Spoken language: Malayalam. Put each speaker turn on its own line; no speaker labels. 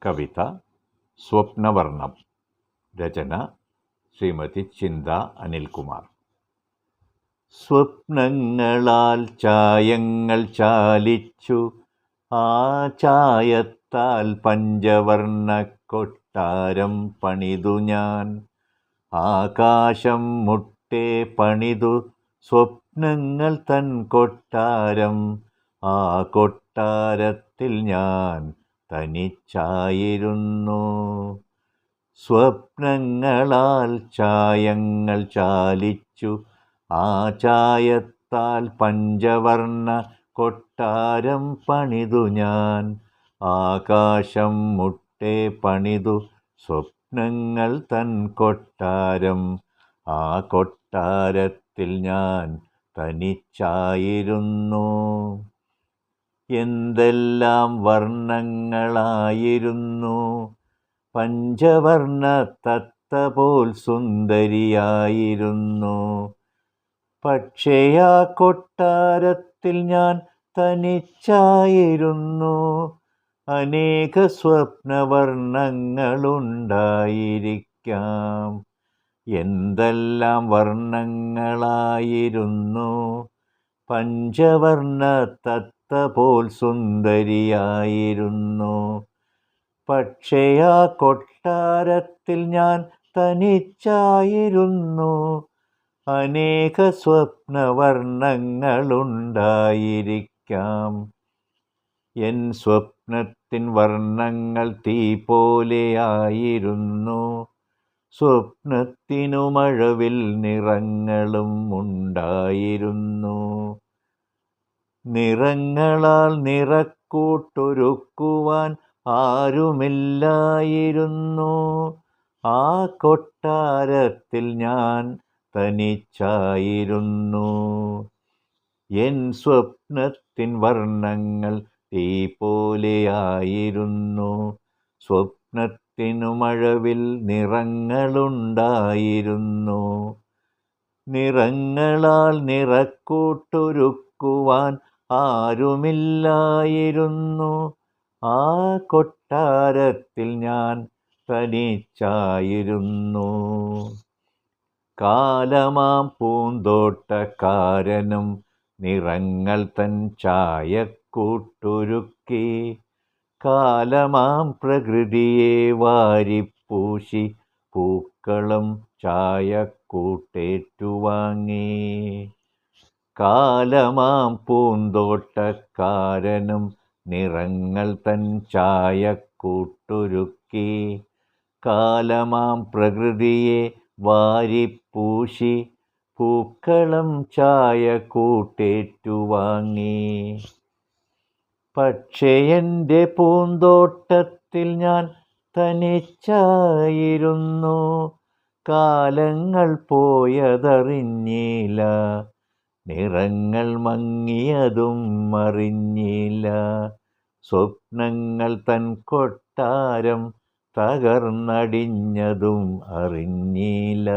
കവിത സ്വപ്നവർണം. രചന ശ്രീമതി ചിന്ത അനിൽകുമാർ. സ്വപ്നങ്ങളാൽ ചായങ്ങൾ ചാലിച്ചു, ആ ചായത്താൽ പഞ്ചവർണ്ണ കൊട്ടാരം പണിതു ഞാൻ. ആകാശം മുട്ടെ പണിതു സ്വപ്നങ്ങൾ തൻ കൊട്ടാരം. ആ കൊട്ടാരത്തിൽ ഞാൻ തനിച്ചായിരുന്നു. സ്വപ്നങ്ങളാൽ ചായങ്ങൾ ചാലിച്ചു, ആ ചായത്താൽ പഞ്ചവർണ്ണ കൊട്ടാരം പണിതു ഞാൻ. ആകാശം മുട്ടെ പണിതു സ്വപ്നങ്ങൾ തൻ കൊട്ടാരം. ആ കൊട്ടാരത്തിൽ ഞാൻ തനിച്ചായിരുന്നു. എന്തെല്ലാം വർണ്ണങ്ങളായിരുന്നു! പഞ്ചവർണ്ണ തത്ത പോൽ സുന്ദരിയായിരുന്നു. പക്ഷേ ആ കൊട്ടാരത്തിൽ ഞാൻ തനിച്ചായിരുന്നു. അനേക സ്വപ്നവർണ്ണങ്ങളുണ്ടായിരിക്കാം. എന്തെല്ലാം വർണ്ണങ്ങളായിരുന്നു! പഞ്ചവർണ്ണ തത്ത പോൽ സുന്ദരിയായിരുന്നു. പക്ഷേ ആ കൊട്ടാരത്തിൽ ഞാൻ തനിച്ചായിരുന്നു. അനേക സ്വപ്നവർണ്ണങ്ങളുണ്ടായിരിക്കാം. എൻ സ്വപ്നത്തിൻ വർണ്ണങ്ങൾ തീ പോലെയായിരുന്നു. സ്വപ്നത്തിനു മഴവിൽ നിറങ്ങളും ഉണ്ടായിരുന്നു. നിറങ്ങളാൽ നിറക്കൂട്ടൊരുക്കുവാൻ ആരുമില്ലായിരുന്നു. ആ കൊട്ടാരത്തിൽ ഞാൻ തനിച്ചായിരുന്നു. എൻ സ്വപ്നത്തിൻ വർണ്ണങ്ങൾ തീ പോലെയായിരുന്നു. സ്വപ്നത്തിനു മഴവിൽ നിറങ്ങളുണ്ടായിരുന്നു. നിറങ്ങളാൽ നിറക്കൂട്ടൊരുക്കുവാൻ ആരുമില്ലായിരുന്നു. ആ കൊട്ടാരത്തിൽ ഞാൻ തനിച്ചായിരുന്നു. കാലമാം പൂന്തോട്ടക്കാരനും നിറങ്ങൾ തൻ ചായക്കൂട്ടൊരുക്കി. കാലമാം പ്രകൃതിയെ വാരിപ്പൂശി പൂക്കളും ചായക്കൂട്ടേറ്റുവാങ്ങി. കാലമാം പൂന്തോട്ടക്കാരനും നിറങ്ങൾ തൻ ചായക്കൂട്ടൊരുക്കി. കാലമാം പ്രകൃതിയെ വാരിപ്പൂശി പൂക്കളും ചായക്കൂട്ടേറ്റുവാങ്ങി. പക്ഷേ എൻ്റെ പൂന്തോട്ടത്തിൽ ഞാൻ തനിച്ചായിരുന്നു. കാലങ്ങൾ പോയതറിഞ്ഞില്ല, നിറങ്ങൾ മങ്ങിയതും അറിഞ്ഞില്ല. സ്വപ്നങ്ങൾ തൻ കൊട്ടാരം തകർന്നടിഞ്ഞതും അറിഞ്ഞില്ല.